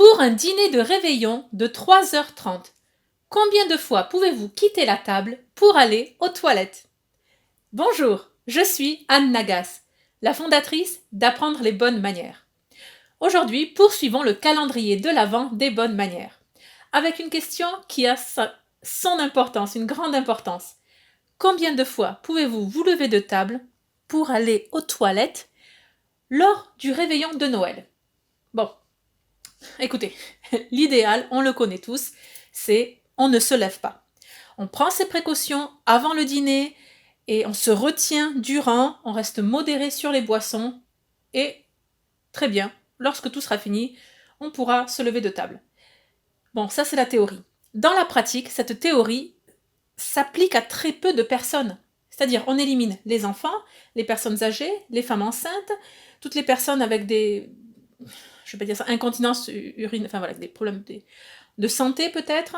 Pour un dîner de réveillon de 3h30, combien de fois pouvez-vous quitter la table pour aller aux toilettes? Bonjour, je suis Anne Nagas, la fondatrice d'Apprendre les bonnes manières. Aujourd'hui, poursuivons le calendrier de l'Avent des bonnes manières, avec une question qui a son importance, une grande importance. Combien de fois pouvez-vous vous lever de table pour aller aux toilettes lors du réveillon de Noël? Bon, écoutez, l'idéal, on le connaît tous, c'est on ne se lève pas. On prend ses précautions avant le dîner et on se retient durant, on reste modéré sur les boissons et très bien, lorsque tout sera fini, on pourra se lever de table. Bon, ça c'est la théorie. Dans la pratique, cette théorie s'applique à très peu de personnes. C'est-à-dire, on élimine les enfants, les personnes âgées, les femmes enceintes, toutes les personnes avec des, je vais pas dire ça, incontinence urine, enfin voilà, des problèmes de santé peut-être.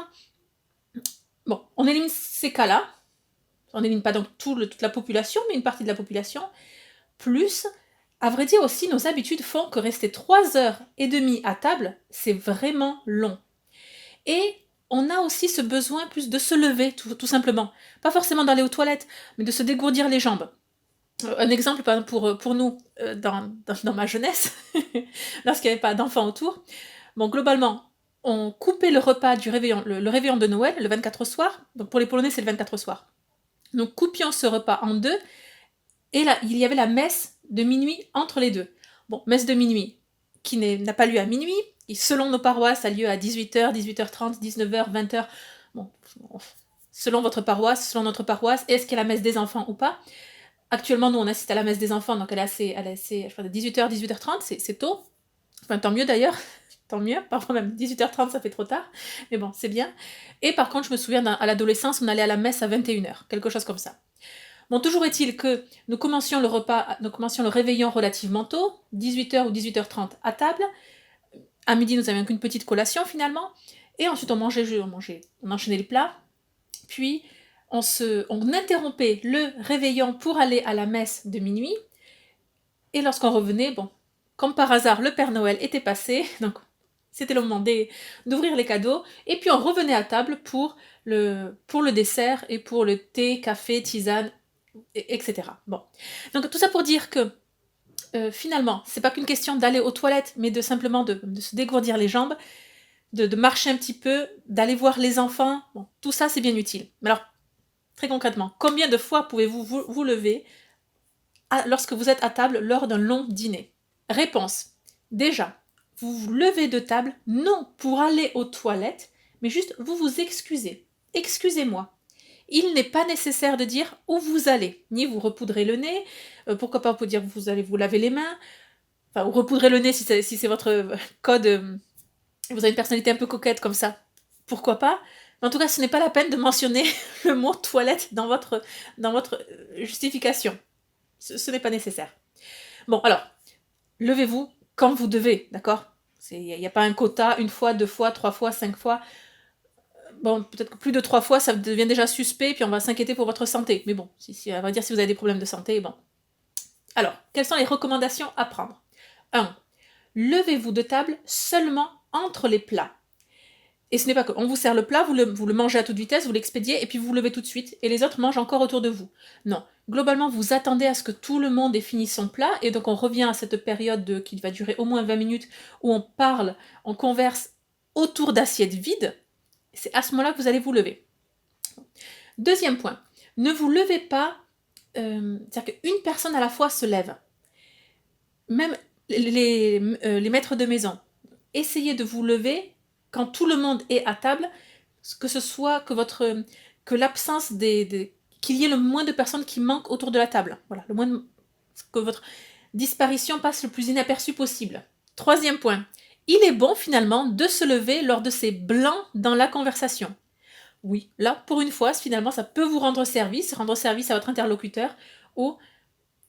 Bon, on élimine ces cas-là. On n'élimine pas donc toute la population, mais une partie de la population. Plus, à vrai dire aussi, nos habitudes font que rester 3h30 à table, c'est vraiment long. Et on a aussi ce besoin plus de se lever, tout simplement. Pas forcément d'aller aux toilettes, mais de se dégourdir les jambes. Un exemple pour nous, dans ma jeunesse, lorsqu'il n'y avait pas d'enfants autour. Bon, globalement, on coupait le repas du réveillon, le réveillon de Noël, le 24 au soir. Donc pour les Polonais, c'est le 24 au soir. Nous coupions ce repas en deux, et là, il y avait la messe de minuit entre les deux. Bon, messe de minuit, qui n'a pas lieu à minuit, et selon nos paroisses, a lieu à 18h, 18h30, 19h, 20h. Bon, selon votre paroisse, selon notre paroisse, est-ce qu'il y a la messe des enfants ou pas? Actuellement, nous, on assiste à la messe des enfants, donc elle est assez je crois, 18h, 18h30, c'est tôt. Enfin, tant mieux d'ailleurs, tant mieux. Parfois même 18h30, ça fait trop tard, mais bon, c'est bien. Et par contre, je me souviens, à l'adolescence, on allait à la messe à 21h, quelque chose comme ça. Bon, toujours est-il que nous commencions le réveillon relativement tôt, 18h ou 18h30 à table. À midi, nous avions qu'une petite collation finalement. Et ensuite, on enchaînait les plats. Puis, on interrompait le réveillon pour aller à la messe de minuit. Et lorsqu'on revenait, bon, comme par hasard, le Père Noël était passé. Donc, c'était le moment d'ouvrir les cadeaux. Et puis, on revenait à table pour le dessert et pour le thé, café, tisane, etc. Bon. Donc tout ça pour dire que finalement, c'est pas qu'une question d'aller aux toilettes, mais de simplement de se dégourdir les jambes, de marcher un petit peu, d'aller voir les enfants. Bon, tout ça, c'est bien utile. Mais alors, très concrètement, combien de fois pouvez-vous vous lever lorsque vous êtes à table lors d'un long dîner? Réponse. Déjà, vous vous levez de table, non pour aller aux toilettes, mais juste vous vous excusez. Excusez-moi. Il n'est pas nécessaire de dire où vous allez, ni vous repoudrez le nez, pourquoi pas vous dire vous allez vous laver les mains, enfin, ou repoudrer le nez si c'est votre code, vous avez une personnalité un peu coquette comme ça, pourquoi pas. Mais en tout cas, ce n'est pas la peine de mentionner le mot toilette dans votre justification. Ce n'est pas nécessaire. Bon, alors, levez-vous quand vous devez, d'accord? Il n'y a pas un quota, une fois, 2 fois, 3 fois, 5 fois. Bon, peut-être que plus de 3 fois, ça devient déjà suspect, puis on va s'inquiéter pour votre santé. Mais bon, on va dire si vous avez des problèmes de santé, bon. Alors, quelles sont les recommandations à prendre? 1. Levez-vous de table seulement entre les plats. Et ce n'est pas que on vous sert le plat, vous le mangez à toute vitesse, vous l'expédiez, et puis vous vous levez tout de suite, et les autres mangent encore autour de vous. Non. Globalement, vous attendez à ce que tout le monde ait fini son plat, et donc on revient à cette période qui va durer au moins 20 minutes, où on parle, on converse autour d'assiettes vides. C'est à ce moment-là que vous allez vous lever. Deuxième point, ne vous levez pas, c'est-à-dire qu'une personne à la fois se lève. Même les maîtres de maison, essayez de vous lever quand tout le monde est à table, que ce soit que l'absence qu'il y ait le moins de personnes qui manquent autour de la table. Voilà, que votre disparition passe le plus inaperçue possible. Troisième point, il est bon finalement de se lever lors de ces blancs dans la conversation. Oui, là, pour une fois, finalement, ça peut vous rendre service à votre interlocuteur, où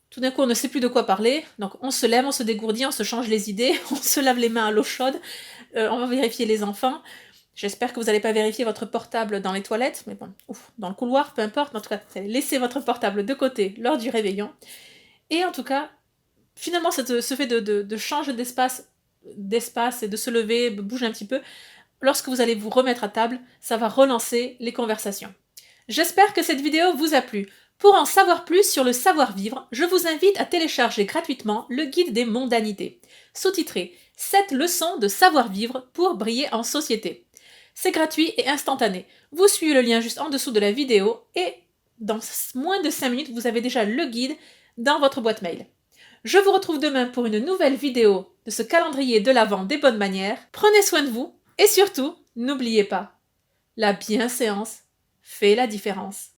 tout d'un coup, on ne sait plus de quoi parler, donc on se lève, on se dégourdit, on se change les idées, on se lave les mains à l'eau chaude, on va vérifier les enfants. J'espère que vous n'allez pas vérifier votre portable dans les toilettes, mais bon, dans le couloir, peu importe, en tout cas, laissez votre portable de côté lors du réveillon. Et en tout cas, finalement, ce fait de changer d'espace d'espace et de se lever, bouger un petit peu, lorsque vous allez vous remettre à table, ça va relancer les conversations. J'espère que cette vidéo vous a plu. Pour en savoir plus sur le savoir-vivre, je vous invite à télécharger gratuitement le guide des mondanités, sous-titré 7 leçons de savoir-vivre pour briller en société. C'est gratuit et instantané. Vous suivez le lien juste en dessous de la vidéo et dans moins de 5 minutes, vous avez déjà le guide dans votre boîte mail. Je vous retrouve demain pour une nouvelle vidéo de ce calendrier de l'Avent des bonnes manières. Prenez soin de vous et surtout, n'oubliez pas, la bienséance fait la différence.